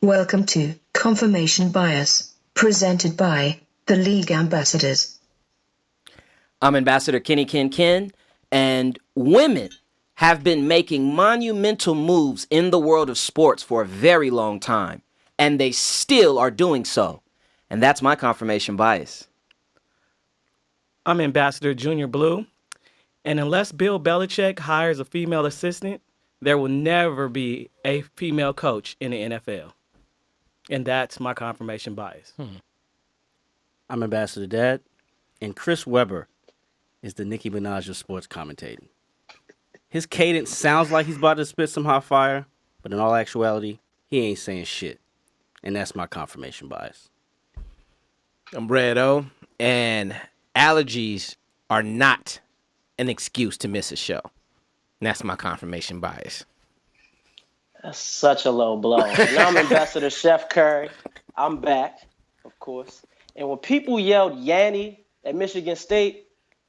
Welcome to Confirmation Bias, presented by the League Ambassadors. I'm Ambassador Kenny Ken, and women have been making monumental moves in the world of sports for a very long time, and they still are doing so. And that's my confirmation bias. I'm Ambassador Junior Blue, and unless Bill Belichick hires a female assistant, there will never be a female coach in the NFL. And that's my confirmation bias. I'm Ambassador Dad, and Chris Webber is the Nicki Minaj of sports commentating. His cadence sounds like he's about to spit some hot fire, but in all actuality, he ain't saying shit. And that's my confirmation bias. I'm Redo, and allergies are not an excuse to miss a show. And that's my confirmation bias. That's such a low blow. And I'm Ambassador Chef Curry. I'm back, of course. And when people yelled Yanny at Michigan State,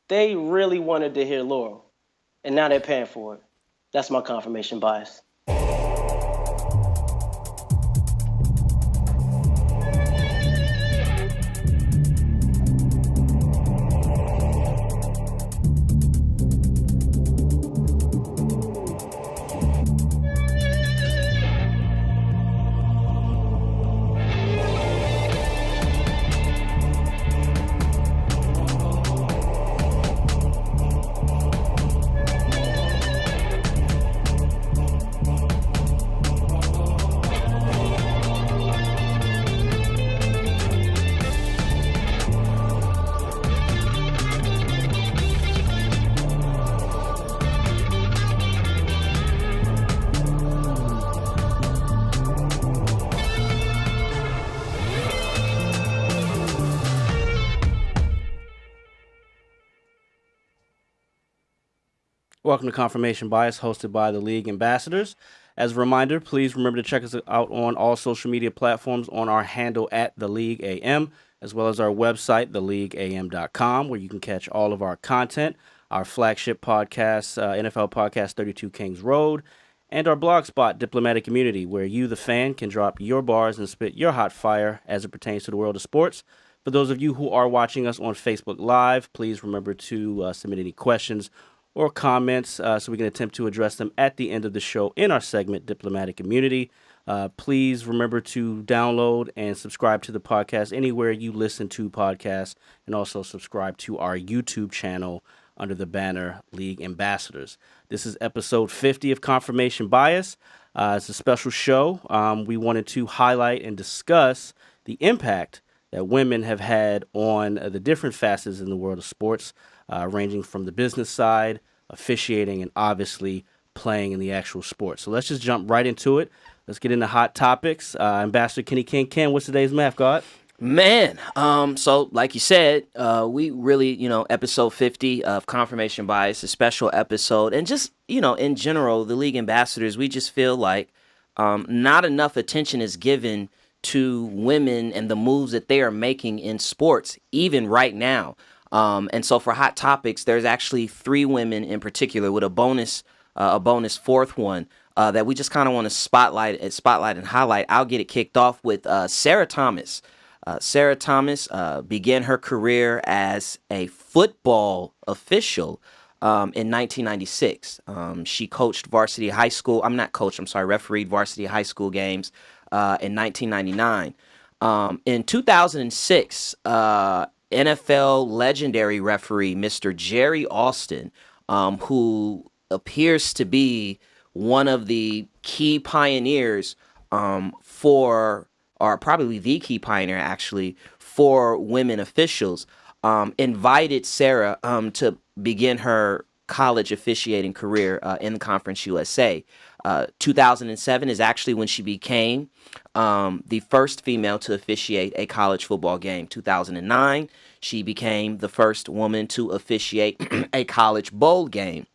they really wanted to hear Laurel. And now they're paying for it. That's my confirmation bias. Welcome to Confirmation Bias, hosted by the League Ambassadors. As a reminder, please remember to check us out on all social media platforms on our handle at The League AM, as well as our website, theleagueam.com, where you can catch all of our content, our flagship podcast, NFL podcast 32 Kings Road, and our blog spot, Diplomatic Immunity, where you, the fan, can drop your bars and spit your hot fire as it pertains to the world of sports. For those of you who are watching us on Facebook Live, please remember to submit any questions or comments so we can attempt to address them at the end of the show in our segment, Diplomatic Immunity. Please remember to download and subscribe to the podcast anywhere you listen to podcasts, and also subscribe to our YouTube channel under the banner League Ambassadors. This is episode 50 of Confirmation Bias. It's a special show. We wanted to highlight and discuss the impact that women have had on the different facets in the world of sports, ranging from the business side, officiating, and obviously playing in the actual sport. So let's just jump right into it. Let's get into hot topics. Ambassador Kenny Ken, what's today's math, God? Man, so like you said, we really, episode 50 of Confirmation Bias, a special episode. And just, in general, the League Ambassadors, we just feel like not enough attention is given to women and the moves that they are making in sports, even right now. And so for hot topics, there's actually 3 women in particular with a bonus fourth one that we just kind of want to spotlight and highlight. I'll get it kicked off with Sarah Thomas. Sarah Thomas began her career as a football official in 1996. She refereed varsity high school games in 1999. In 2006, NFL legendary referee Mr. Jerry Austin, who appears to be one of the key pioneers or probably the key pioneer actually, for women officials, invited Sarah to begin her college officiating career in the Conference USA. 2007 is actually when she became the first female to officiate a college football game. 2009, she became the first woman to officiate a college bowl game.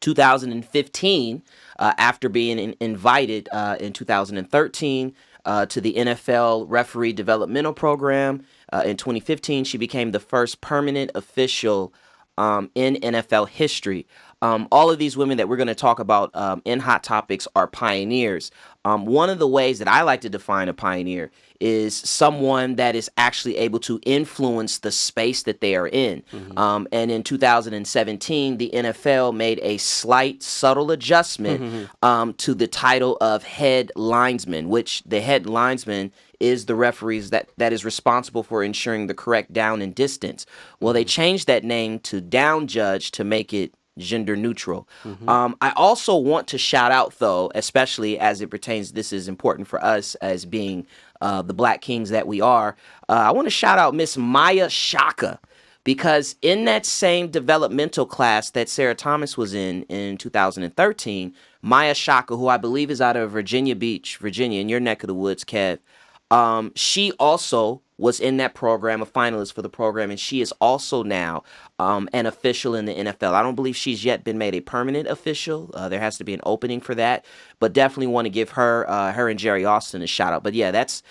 2015, after being invited in 2013 to the NFL Referee Developmental Program, in 2015, she became the first permanent official in NFL history. all of these women that we're going to talk about in Hot Topics are pioneers. One of the ways that I like to define a pioneer is someone that is actually able to influence the space that they are in. And in 2017, the NFL made a slight, subtle adjustment to the title of head linesman, which the head linesman is the referees that is responsible for ensuring the correct down and distance. Well, they changed that name to down judge to make it gender neutral. I also want to shout out, though, especially as it pertains, this is important for us as being the Black Kings that we are. I want to shout out Miss Maya Shaka, because in that same developmental class that Sarah Thomas was in 2013, Maya Shaka, who I believe is out of Virginia Beach, Virginia, in your neck of the woods, Kev, she also was in that program, a finalist for the program, and she is also now an official in the NFL. I don't believe she's yet been made a permanent official. There has to be an opening for that, but definitely want to give her and Jerry Austin a shout out. But yeah, that's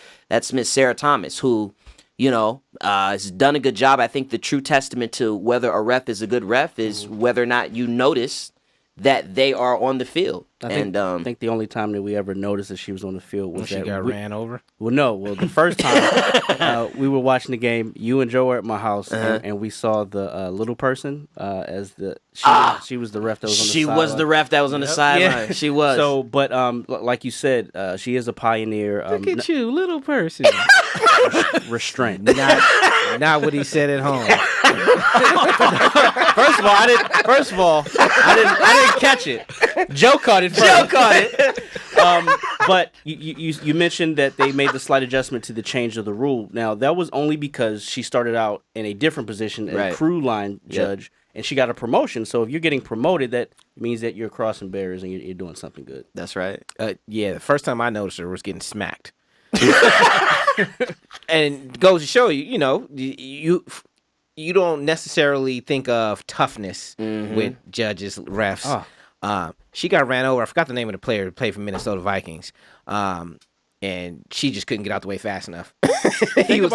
Miss Sarah Thomas, who, has done a good job. I think the true testament to whether a ref is a good ref is whether or not you notice that they are on the field. I think the only time that we ever noticed that she was on the field was she got ran over. Well, no. Well, the first time we were watching the game, you and Joe were at my house, and we saw the little person as she was the ref that was on the sideline. She was the ref that was on the sideline. Yeah. She was. So, but like you said, she is a pioneer. Look at you, little person. Restraint. Not what he said at home. First of all, I didn't catch it. Joe caught it first. Joe caught it. But you mentioned that they made the slight adjustment to the change of the rule. Now, that was only because she started out in a different position, a crew line judge, and she got a promotion. So if you're getting promoted, that means that you're crossing barriers and you're doing something good. That's right. Yeah, the first time I noticed her was getting smacked. And goes to show you, you don't necessarily think of toughness with judges, refs. She got ran over. I forgot the name of the player who played for Minnesota Vikings. And she just couldn't get out the way fast enough. He was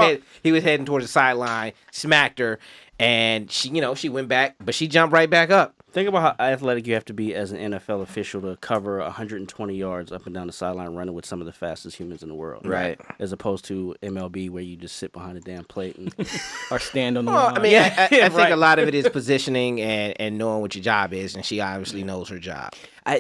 heading towards the sideline, smacked her, and she went back, but she jumped right back up. Think about how athletic you have to be as an NFL official to cover 120 yards up and down the sideline running with some of the fastest humans in the world. Right. As opposed to MLB where you just sit behind a damn plate and Or stand on the Well, line. I mean, I think right. a lot of it is positioning and knowing what your job is, and she obviously knows her job.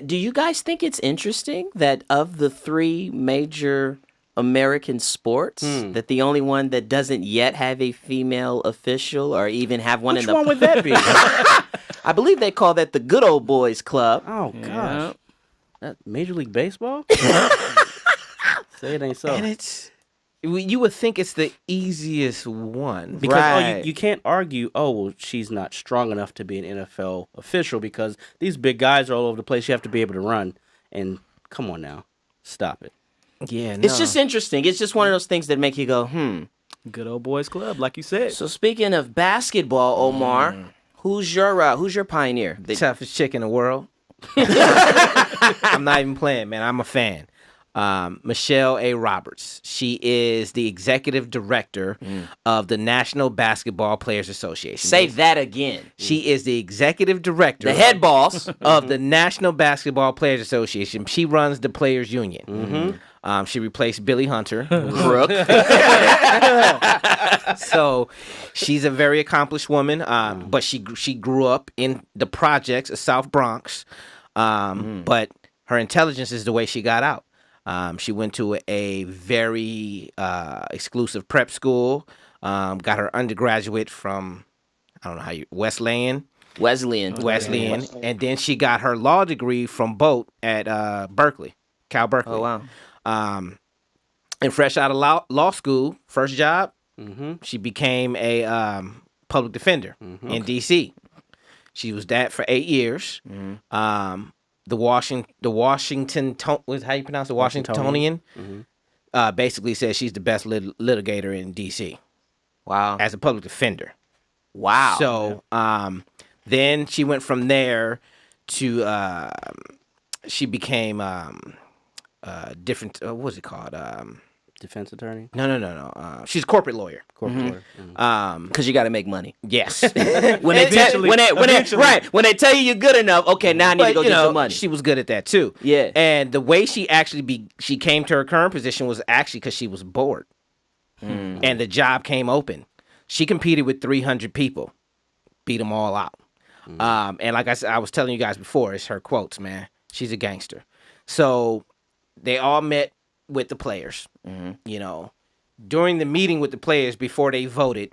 Do you guys think it's interesting that of the three major American sports, that the only one that doesn't yet have a female official or even have one Which in the... one would that be? I believe they call that the Good Old Boys Club. Oh, gosh. That Major League Baseball? Say it ain't so. And you would think it's the easiest one. Because you can't argue, well, she's not strong enough to be an NFL official because these big guys are all over the place. You have to be able to run. And come on now. Stop it. Yeah, no. It's just interesting. It's just one of those things that make you go, Good old boys club, like you said. So speaking of basketball, Omar, who's your pioneer? The toughest chick in the world. I'm not even playing, man. I'm a fan. Michele Roberts. She is the executive director of the National Basketball Players Association. Say that again. She is the executive director. The head boss of the National Basketball Players Association. She runs the Players Union. She replaced Billy Hunter. Crook. So she's a very accomplished woman, but she grew up in the projects of South Bronx. But her intelligence is the way she got out. She went to a very exclusive prep school, got her undergraduate from, I don't know how Wesleyan. and then she got her law degree from Boat at Cal Berkeley. Oh, wow. And fresh out of law school, first job, she became a public defender in D.C. She was that for 8 years. The Washington, was how you pronounce it? Washingtonian. Basically says she's the best litigator in D.C. Wow. As a public defender. Wow. So then she went from there to she became different. What was it called? Defense attorney. No. She's a corporate lawyer. Corporate lawyer. Because you got to make money. Yes. When they tell you you're good enough, okay, now I need to go get some money. She was good at that too. Yeah. And the way she came to her current position was actually because she was bored, and the job came open. She competed with 300 people, beat them all out. And like I said, I was telling you guys before, it's her quotes, man. She's a gangster. So they all met with the players. During the meeting with the players before they voted,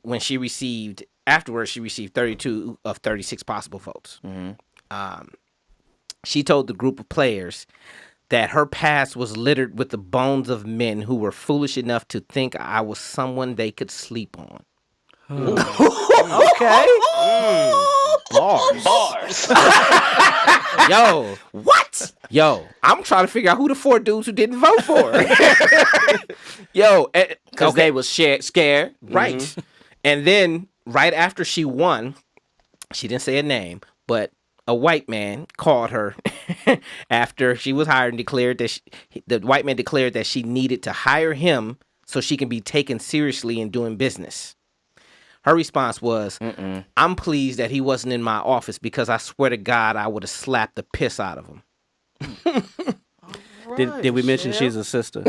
afterwards she received 32 of 36 possible votes. She told the group of players that her past was littered with the bones of men who were foolish enough to think I was someone they could sleep on. Okay. Bars. Yo. What? Yo, I'm trying to figure out who the 4 dudes who didn't vote for her. Yo. Because they was scared. Right. And then right after she won, she didn't say a name, but a white man called her after she was hired and declared that the white man declared that she needed to hire him so she can be taken seriously in doing business. Her response was, I'm pleased that he wasn't in my office because I swear to God I would have slapped the piss out of him. Did we mention she's a sister?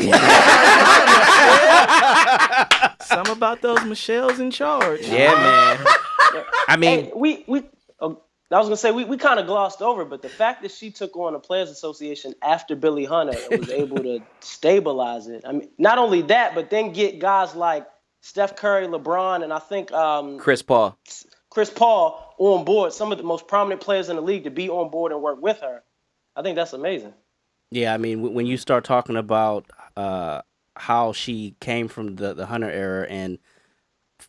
Something about those Michelles in charge. Yeah, man. I mean, I was gonna say we kind of glossed over, but the fact that she took on a players association after Billy Hunter and was able to stabilize it. I mean, not only that, but then get guys like Steph Curry, LeBron, and I think Chris Paul on board. Some of the most prominent players in the league to be on board and work with her. I think that's amazing. Yeah, I mean, when you start talking about how she came from the Hunter era and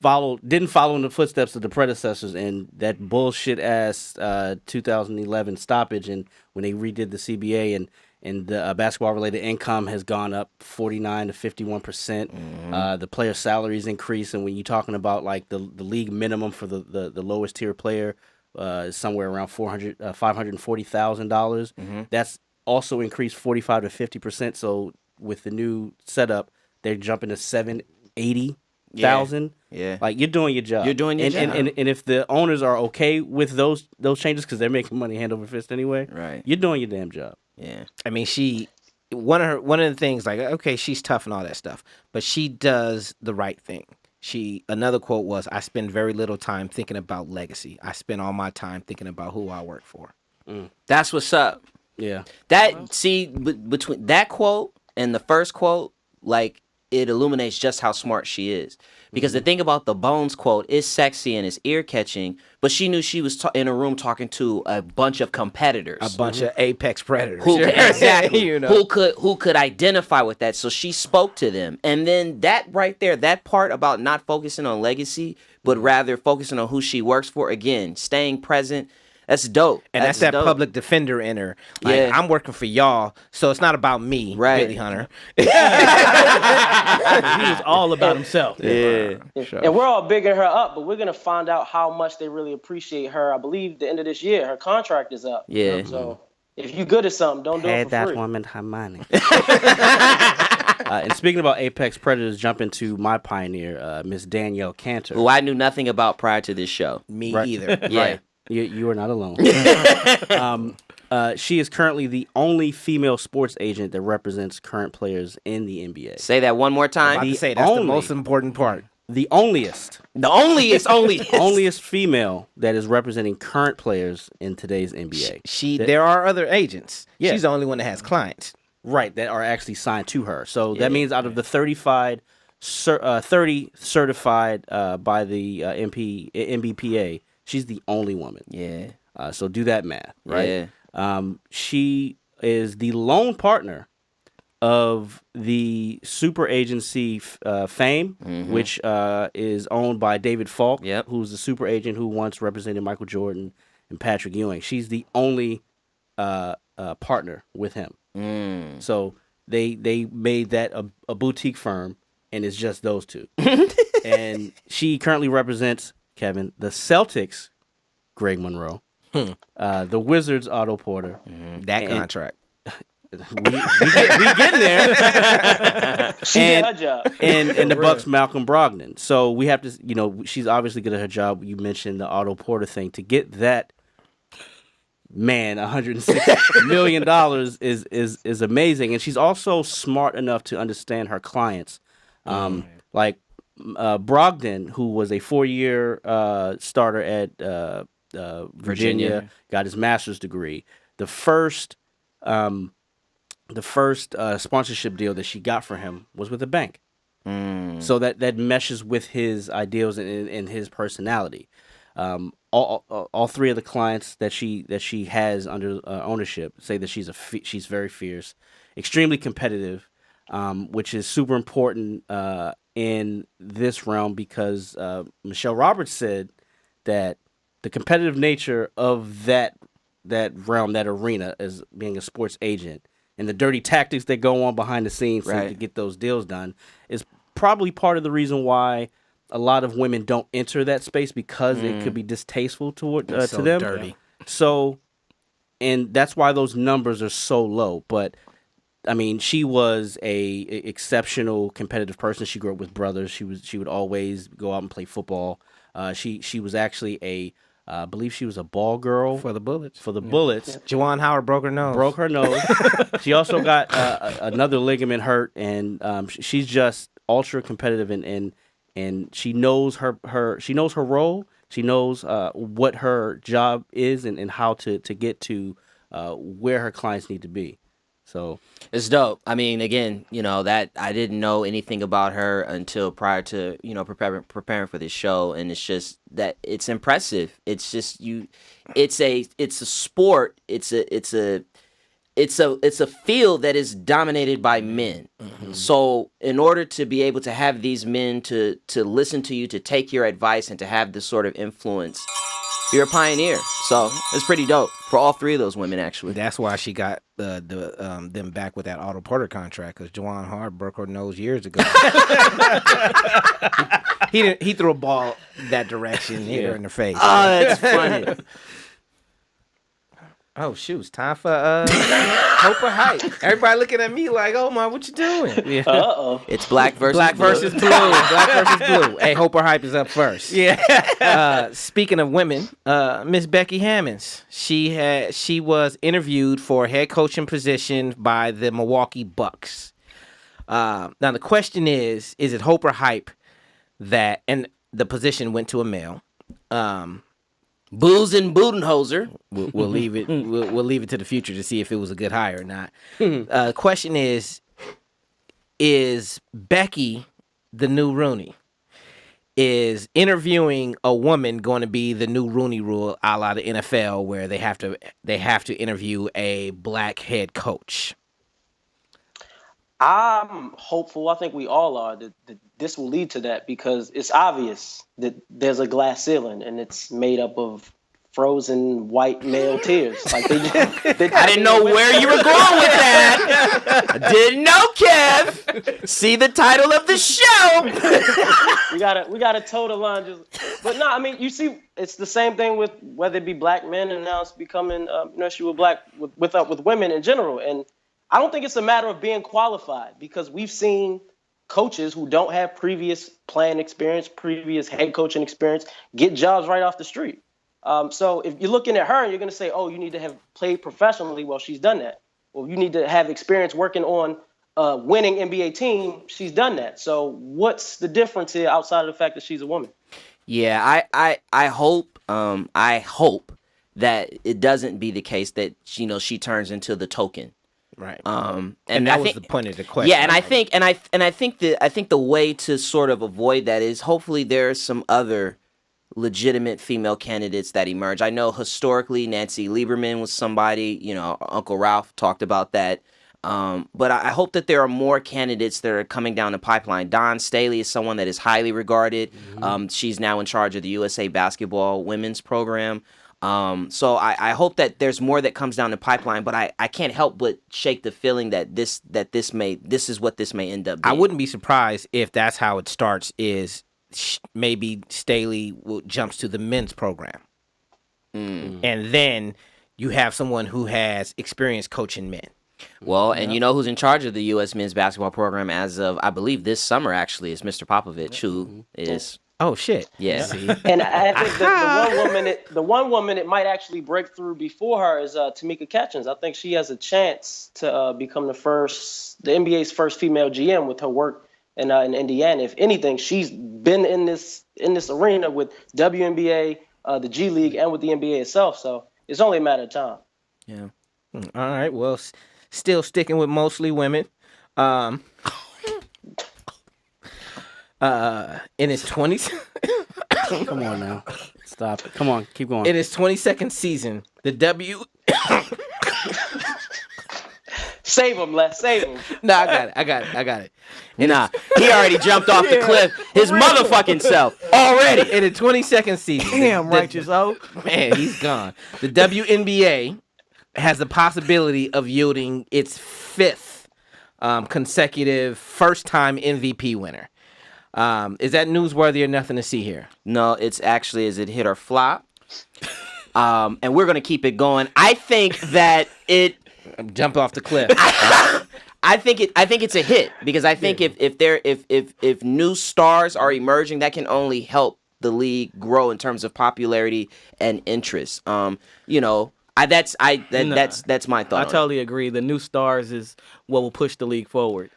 didn't follow in the footsteps of the predecessors and that bullshit ass 2011 stoppage, and when they redid the CBA and the basketball related income has gone up 49 to 51%. The player salaries increase, and when you're talking about like the league minimum for the lowest tier player is somewhere around $540,000. That's also increased 45 to 50%. So with the new setup, they're jumping to $780,000. Yeah. Like, you're doing your job. You're doing your job. And if the owners are okay with those changes because they're making money hand over fist anyway, right, you're doing your damn job. Yeah. I mean, one of the things, like, okay, she's tough and all that stuff, but she does the right thing. Another quote was, I spend very little time thinking about legacy. I spend all my time thinking about who I work for. That's what's up. Yeah. Between that quote and the first quote, like, it illuminates just how smart she is. Because the thing about the Bones quote is sexy and it's ear-catching, but she knew she was in a room talking to a bunch of competitors. A bunch of apex predators. Exactly. You know? Who could identify with that. So she spoke to them. And then that right there, that part about not focusing on legacy, but rather focusing on who she works for, again, staying present, that's dope. And that's that dope. public defender in her. Like, Yeah. I'm working for y'all, so it's not about me, Right. Billy Hunter. He was all about himself. Yeah. And we're all bigging her up, but we're going to find out how much they really appreciate her. I believe the end of this year, her contract is up. Yeah. So if you good at something, don't do it for free. Woman her money. And speaking about apex predators, jump into my pioneer, Miss Danielle Cantor. Who I knew nothing about prior to this show. Me Right. either. Yeah. Right. You are not alone. She is currently the only female sports agent that represents current players in the NBA. Say that one more I'm time. about to say that's the most important part. The onlyest onlyest female that is representing current players in today's NBA. There are other agents. Yeah. She's the only one that has clients. Right, that are actually signed to her. So that means out of the 30 certified by the NBPA, she's the only woman. Yeah. So do that math, right? Yeah. She is the lone partner of the super agency Fame, which is owned by David Falk, who's the super agent who once represented Michael Jordan and Patrick Ewing. She's the only partner with him. So they made that a boutique firm, and it's just those two. And she currently represents, Kevin, the Celtics, Greg Monroe, the Wizards, Otto Porter. That contract. We getting there. She did her job. And the Bucks Malcolm Brogdon. So we have to, she's obviously good at her job. You mentioned the Otto Porter thing. To get that man, $106 million is amazing, and she's also smart enough to understand her clients. Like Brogdon, who was a 4-year starter at Virginia, got his master's degree. The first sponsorship deal that she got for him was with a bank. So that meshes with his ideals and his personality. All three of the clients that she has under ownership say that she's very fierce, extremely competitive, which is super important in this realm because Michele Roberts said that the competitive nature of that realm, that arena, as being a sports agent, and the dirty tactics that go on behind the scenes to get those deals done is probably part of the reason why a lot of women don't enter that space, because it could be distasteful to them. Dirty. So, and that's why those numbers are so low. But I mean, she was a exceptional competitive person. She grew up with brothers. She would always go out and play football. She was actually I believe she was a ball girl For the Bullets. Bullets. Juwan Howard broke her nose. She also got another ligament hurt, and she's just ultra competitive, and she knows her role. She knows what her job is and how to get to where her clients need to be. So it's dope. I mean, again, that I didn't know anything about her until prior to preparing for this show, and it's just that it's impressive. It's just it's a sport. It's a field that is dominated by men. Mm-hmm. So in order to be able to have these men to listen to you, to take your advice, and to have this sort of influence, you're a pioneer. So it's pretty dope for all three of those women, actually. That's why she got them back with that Otto Porter contract, because Juwan Howard broke her nose years ago. He threw a ball that direction, hit her in the face. Oh, that's funny. Oh, shoot. It's time for Hope or Hype. Everybody looking at me like, oh, my, what you doing? yeah. Uh-oh. It's black versus Black blue. versus blue. Black versus blue. Hey, Hope or Hype is up first. Yeah. Speaking of women, Miss Becky Hammon, she was interviewed for a head coaching position by the Milwaukee Bucks. Now, the question is it Hope or Hype that, and the position went to a male, Booze and Budenholzer. We'll leave it. We'll leave it to the future to see if it was a good hire or not. The question is Becky the new Rooney? Is interviewing a woman going to be the new Rooney Rule, a la the NFL, where they have to interview a black head coach? I'm hopeful. I think we all are that this will lead to that, because it's obvious that there's a glass ceiling and it's made up of frozen white male tears. Like they I didn't know where you were going with that. I didn't know, Kev. See the title of the show. we gotta toe the line. But no, I mean, you see, it's the same thing with whether it be black men, and now it's becoming issue with women in general. And I don't think it's a matter of being qualified, because we've seen coaches who don't have previous playing experience, previous head coaching experience, get jobs right off the street. So if you're looking at her and you're going to say, oh, you need to have played professionally, well, she's done that. Well, you need to have experience working on a winning NBA team. She's done that. So what's the difference here outside of the fact that she's a woman? Yeah, I hope that it doesn't be the case that she turns into the token. Right. And that I was think, the point of the question. Yeah, and I think the way to sort of avoid that is hopefully there are some other legitimate female candidates that emerge. I know historically Nancy Lieberman was somebody, Uncle Ralph talked about that. But I hope that there are more candidates that are coming down the pipeline. Dawn Staley is someone that is highly regarded. Mm-hmm. She's now in charge of the USA Basketball women's program. So I hope that there's more that comes down the pipeline, but I can't help but shake the feeling that this is what this may end up being. I wouldn't be surprised if that's how it starts, is maybe Staley jumps to the men's program. And then you have someone who has experience coaching men. Well, and you know who's in charge of the U.S. men's basketball program as of, I believe, this summer, actually, is Mr. Popovich, who is... Oh, shit. Yeah. And I think the one woman that might actually break through before her is Tamika Catchings. I think she has a chance to become the NBA's first female GM with her work in Indiana. If anything, she's been in this arena with WNBA, the G League, and with the NBA itself. So it's only a matter of time. Yeah. All right. Well, still sticking with mostly women. In his 20s. Come on now. Stop it. Come on. Keep going. In his 22nd season, the Save him, Les. Save him. No, I got it. Nah, he already jumped off the cliff. His motherfucking self. Already. In the 22nd season. Damn, righteous O. Man, he's gone. The WNBA has the possibility of yielding its 5th consecutive first-time MVP winner. Is that newsworthy or nothing to see here? No, it's actually, is it hit or flop? And we're going to keep it going. I think that it... Jump off the cliff. I think it's a hit because I think if new stars are emerging, that can only help the league grow in terms of popularity and interest. That's my thought. I totally agree. The new stars is what will push the league forward.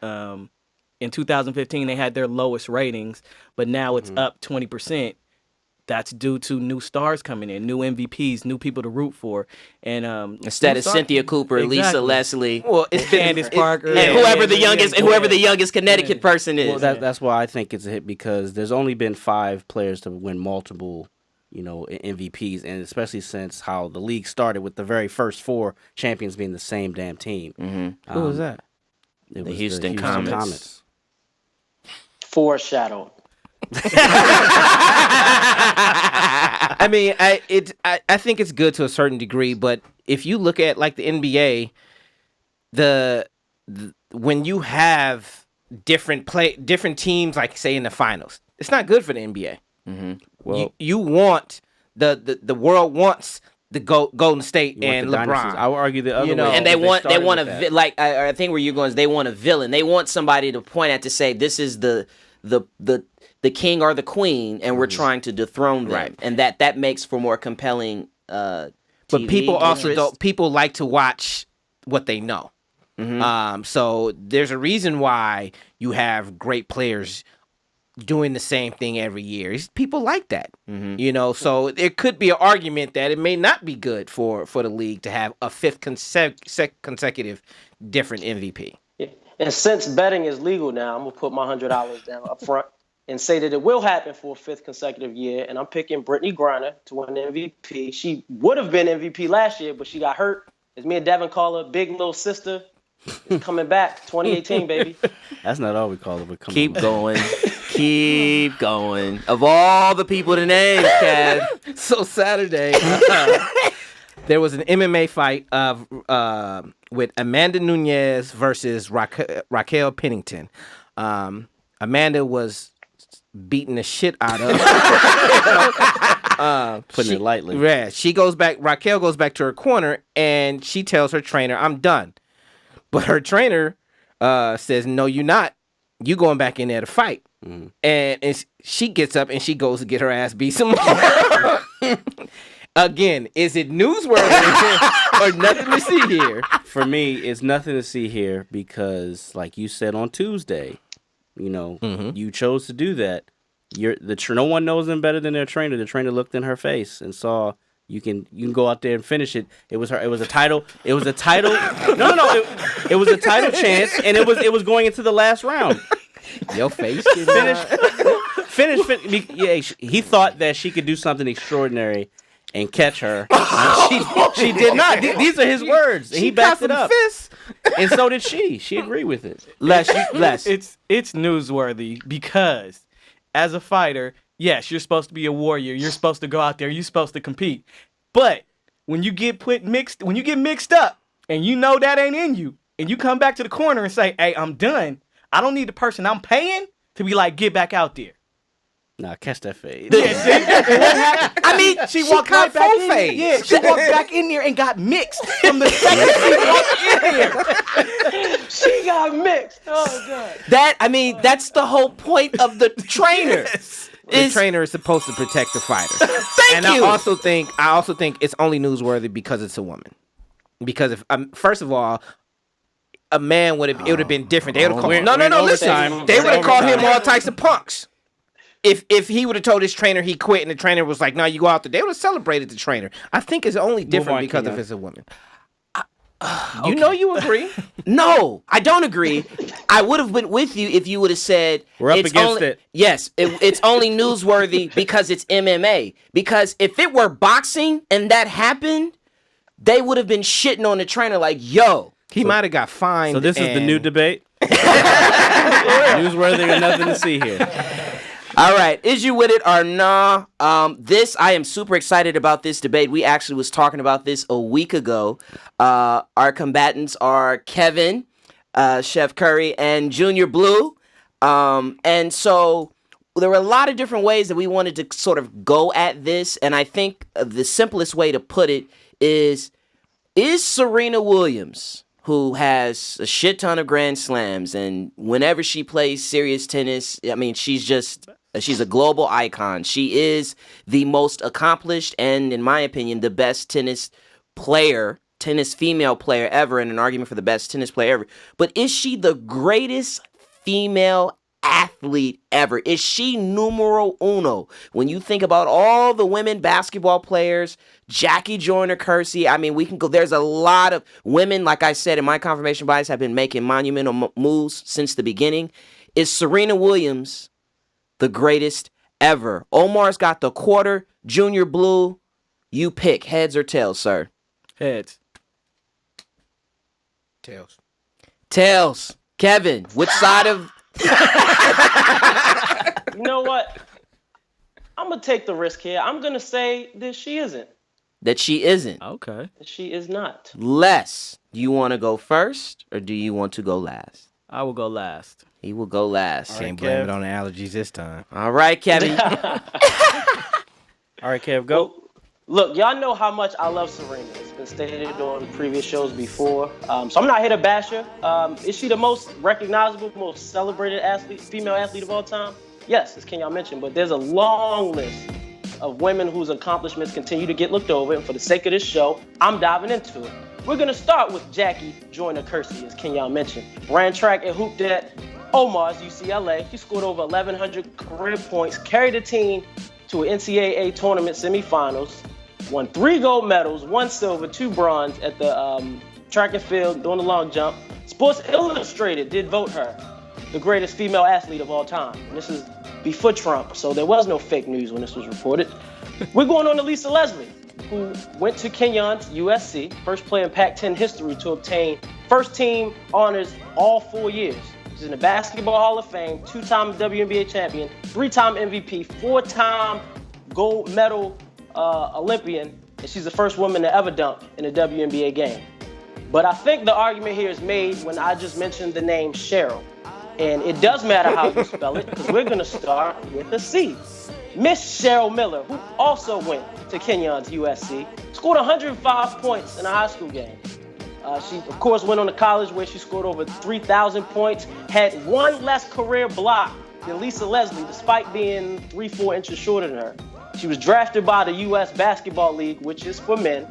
In 2015, they had their lowest ratings, but now it's up 20%. That's due to new stars coming in, new MVPs, new people to root for, and instead of Cynthia Cooper, Lisa Leslie, well, it's Candace Parker, and whoever the youngest Connecticut person is. Well, that's why I think it's a hit because there's only been 5 players to win multiple, MVPs, and especially since how the league started with the very first 4 champions being the same damn team. Mm-hmm. Who was that? It The was Houston Comets. Foreshadowed. I mean, I think it's good to a certain degree, but if you look at like the NBA, when you have different teams, like say in the finals, it's not good for the NBA. Mm-hmm. Well, you want the world wants the Golden State and LeBron. I would argue the other way. And they want I think where you're going is they want a villain. They want somebody to point at to say this is the king or the queen, and we're trying to dethrone them, Right. and that makes for more compelling. But TV people also interest. people like to watch what they know. Mm-hmm. So there's a reason why you have great players doing the same thing every year. People like that, So there could be an argument that it may not be good for the league to have a 5th consecutive different MVP. Yeah. And since betting is legal now, I'm gonna put my $100 down up front and say that it will happen for a 5th consecutive year. And I'm picking Brittany Griner to win MVP. She would have been MVP last year, but she got hurt. As me and Devin call her, big little sister. Is coming back, 2018, baby. That's not all we call it. But Keep going. Keep going. Of all the people to name, Kev. So Saturday, there was an MMA fight with Amanda Nunes versus Raquel Pennington. Amanda was beating the shit out of. Putting it lightly. Yeah, Raquel goes back to her corner and she tells her trainer, "I'm done." But her trainer says, "No, you're not. You going back in there to fight." Mm. And she gets up and she goes to get her ass beat some more. Again, is it newsworthy or nothing to see here? For me, it's nothing to see here because, like you said on Tuesday, you chose to do that. No one knows them better than their trainer. The trainer looked in her face and saw you can go out there and finish it. It was her. It was a title. It was a title. No. It was a title chance, and it was going into the last round. Your face. Finish. Yeah, he thought that she could do something extraordinary and catch her. She did not. These are his words. He backed it up. And so did she. She agreed with it. Les. It's newsworthy because as a fighter, yes, you're supposed to be a warrior. You're supposed to go out there. You're supposed to compete. But when you get mixed up and you know that ain't in you, and you come back to the corner and say, "Hey, I'm done," I don't need the person I'm paying to be like, "Get back out there." Nah, catch that fade. I mean, She walked right back in there. fade. Yeah, she walked back in there and got mixed from the second she walked in there. She got mixed. Oh God. That's the whole point of the trainer. The trainer is supposed to protect the fighter. Thank you. I also think it's only newsworthy because it's a woman. Because if first of all, a man it would have been different. They would have called listen. They would have called him all types of punks. If he would have told his trainer he quit and the trainer was like, "No, you go out there," they would have celebrated the trainer. I think it's only different because if it's a woman. You know you agree? No, I don't agree. I would have been with you if you would have said we're up against it. Yes, it's only newsworthy because it's MMA. Because if it were boxing and that happened, they would have been shitting on the trainer like, "Yo." He might have got fined. So this is the new debate? Newsworthy or nothing to see here. All right, is you with it or nah? I am super excited about this debate. We actually was talking about this a week ago. Our combatants are Kevin, Chef Curry, and Junior Blue. And so there were a lot of different ways that we wanted to sort of go at this. And I think the simplest way to put it is Serena Williams, who has a shit ton of Grand Slams, and whenever she plays serious tennis, I mean, she's a global icon. She is the most accomplished and, in my opinion, the best tennis female player ever, and an argument for the best tennis player ever. But is she the greatest female athlete ever? Is she numero uno? When you think about all the women basketball players, Jackie Joyner-Kersee, I mean, we can go. There's a lot of women, like I said in my confirmation bias, have been making monumental moves since the beginning. Is Serena Williams the greatest ever? Omar's got the quarter. Junior Blue, you pick. Heads or tails, sir? Heads. Tails. Kevin, which side of... You know what? I'm going to take the risk here. I'm going to say that she isn't. That she isn't? Okay. That she is not. Les, do you want to go first or do you want to go last? I will go last. He will go last. Can't blame it on the allergies this time. All right, Kevin. All right, Kev, go. Well, look, y'all know how much I love Serena. It's been stated on previous shows before. So I'm not here to bash her. Is she the most recognizable, most celebrated female athlete of all time? Yes, as Kenyon mentioned, but there's a long list of women whose accomplishments continue to get looked over, and for the sake of this show, I'm diving into it. We're going to start with Jackie Joyner-Kersee, as Kenyon mentioned. Ran track and hooped at Omar's UCLA. She scored over 1,100 career points, carried the team to an NCAA tournament semifinals, won 3 gold medals, 1 silver, 2 bronze at the track and field, doing the long jump. Sports Illustrated did vote her the greatest female athlete of all time. And this is before Trump, so there was no fake news when this was reported. We're going on to Lisa Leslie, who went to Kenyon's USC, first player in Pac-10 history to obtain first team honors all 4 years. She's in the Basketball Hall of Fame, 2-time WNBA champion, 3-time MVP, 4-time gold medal Olympian, and she's the first woman to ever dunk in a WNBA game. But I think the argument here is made when I just mentioned the name Cheryl. And it does matter how you spell it, because we're going to start with a C. Miss Cheryl Miller, who also went to Kenyon's USC, scored 105 points in a high school game. She, of course, went on to college where she scored over 3,000 points, had 1 less career block than Lisa Leslie, despite being 3-4 inches shorter than her. She was drafted by the U.S. Basketball League, which is for men,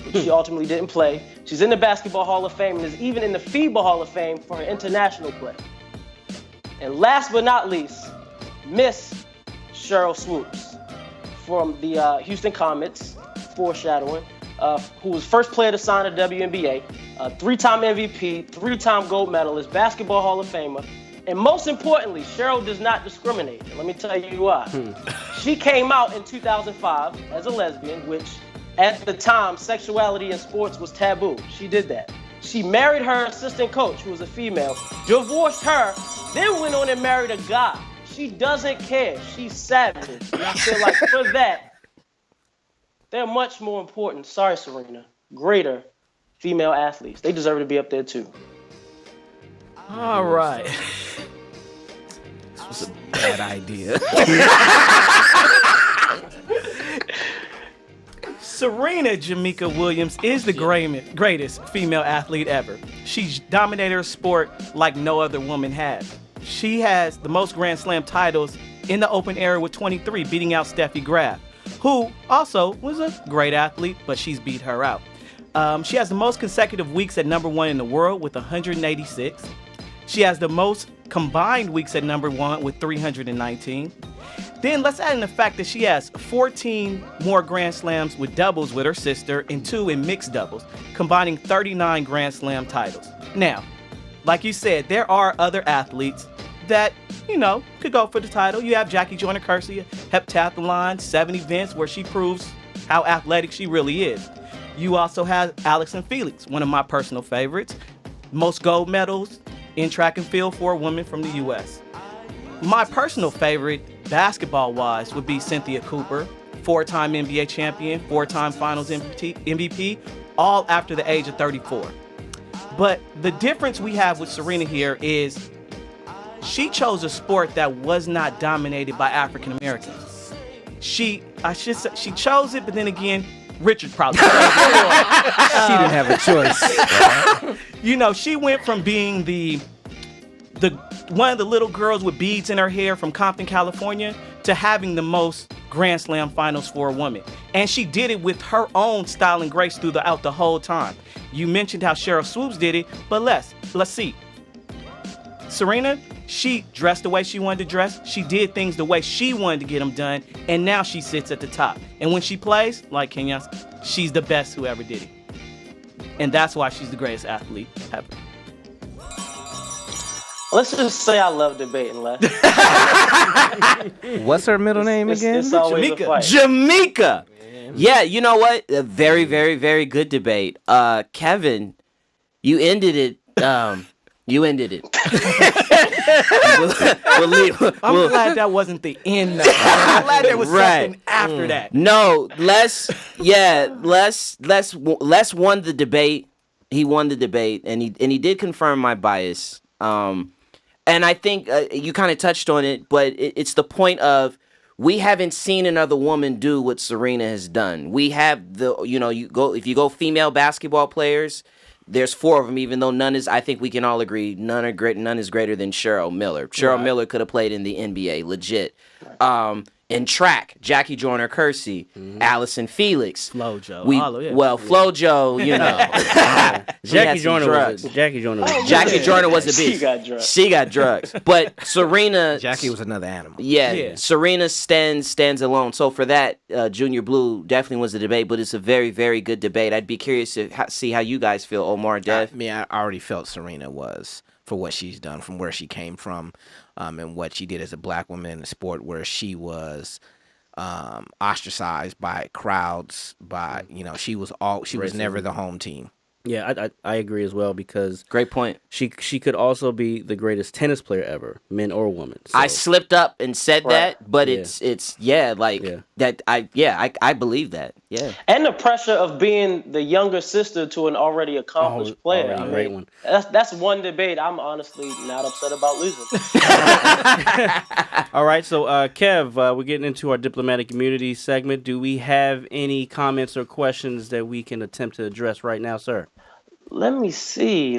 which she ultimately didn't play. She's in the Basketball Hall of Fame and is even in the FIBA Hall of Fame for her international play. And last but not least, Miss Cheryl Swoops from the Houston Comets, foreshadowing, who was first player to sign a WNBA, 3-time MVP, 3-time gold medalist, Basketball Hall of Famer, and most importantly, Cheryl does not discriminate. And let me tell you why. She came out in 2005 as a lesbian, which at the time, sexuality in sports was taboo. She did that. She married her assistant coach, who was a female, divorced her, then went on and married a guy. She doesn't care. She's savage. And I feel like for that, they're much more important, sorry, Serena, greater female athletes. They deserve to be up there too. All right. This was a bad idea. Serena Jamaica Williams is the greatest female athlete ever. She's dominated her sport like no other woman has. She has the most Grand Slam titles in the open era with 23, beating out Steffi Graf, who also was a great athlete, but she's beat her out. She has the most consecutive weeks at number 1 in the world with 186. She has the most combined weeks at number 1 with 319. Then let's add in the fact that she has 14 more Grand Slams with doubles with her sister and 2 in mixed doubles, combining 39 Grand Slam titles. Now, like you said, there are other athletes that, could go for the title. You have Jackie Joyner-Kersee, heptathlon, 7 events where she proves how athletic she really is. You also have Allyson Felix, one of my personal favorites. Most gold medals in track and field for a woman from the U.S. My personal favorite, basketball-wise, would be Cynthia Cooper, 4-time NBA champion, 4-time Finals MVP, all after the age of 34. But the difference we have with Serena here is she chose a sport that was not dominated by African Americans. She chose it, but then again, Richard probably chose it. She didn't have a choice. She went from being the one of the little girls with beads in her hair from Compton, California, to having the most Grand Slam finals for a woman. And she did it with her own style and grace throughout the whole time. You mentioned how Cheryl Swoops did it, but let's see. Serena, she dressed the way she wanted to dress. She did things the way she wanted to get them done, and now she sits at the top. And when she plays, like Kenya, she's the best who ever did it. And that's why she's the greatest athlete ever. Let's just say I love debating, Les. What's her middle name again? It's always a fight. Jamaica. Yeah, you know what? A very, very, very good debate. Kevin, you ended it. You ended it. I'm glad that wasn't the end. I'm glad there was something after that. No, Les won the debate. He won the debate, and he did confirm my bias. And I think you kind of touched on it, but it's the point of we haven't seen another woman do what Serena has done. We have if you go female basketball players, there's 4 of them, even though none is, I think we can all agree, none is greater than Cheryl Miller. Cheryl Miller could have played in the NBA, legit. In track, Jackie Joyner-Kersee, Allyson Felix. Flojo. Flojo, Jackie Joyner was a bitch. She got drugs. But Serena... Jackie was another animal. Yeah. Serena stands alone. So for that, Junior Blue definitely was a debate, but it's a very, very good debate. I'd be curious to see how you guys feel, Omar, Dev. I already felt Serena was, for what she's done, from where she came from, and what she did as a black woman in a sport where she was ostracized by crowds, she was never the home team. Yeah, I agree as well, because great point. She could also be the greatest tennis player ever, men or women. So. I slipped up and said that, but I believe that. Yeah. And the pressure of being the younger sister to an already accomplished player. Great one. That's one debate I'm honestly not upset about losing. All right, so Kev, we're getting into our diplomatic immunity segment. Do we have any comments or questions that we can attempt to address right now, sir? Let me see.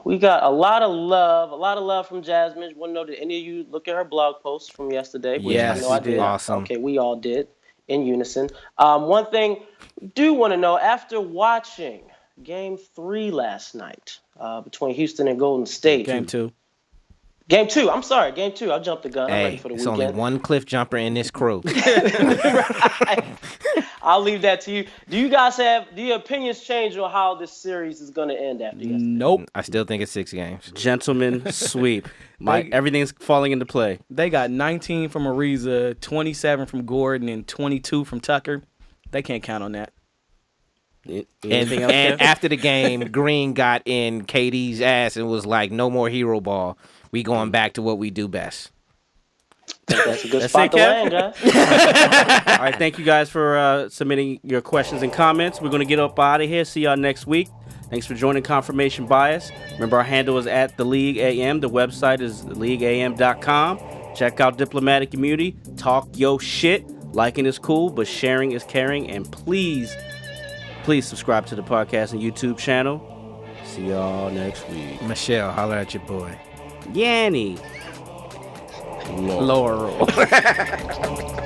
We got a lot of love from Jasmine. Want to know, did any of you look at her blog post from yesterday? Yes, I did. Awesome. Okay, we all did in unison. One thing I do want to know, after watching Game 3 last night between Houston and Golden State. Game 2. I'm sorry. Game 2. I jumped the gun. I'm ready for the it's weekend. only one cliff jumper in this crew. Right. I'll leave that to you. Do you guys have your opinions change on how this series is going to end after yesterday? Nope. I still think it's 6 games. Gentlemen sweep. Everything's falling into play. They got 19 from Ariza, 27 from Gordon, and 22 from Tucker. They can't count on that. And after the game, Green got in KD's ass and was like, "No more hero ball. We going back to what we do best." That's a good spot to land, guys. All right, thank you guys for submitting your questions and comments. We're going to get up out of here. See y'all next week. Thanks for joining Confirmation Bias. Remember, our handle is at The League AM. The website is theleagueam.com. Check out Diplomatic Immunity. Talk yo shit. Liking is cool, but sharing is caring. And please subscribe to the podcast and YouTube channel. See y'all next week. Michelle, holler at your boy. Yanni. Lower Rule.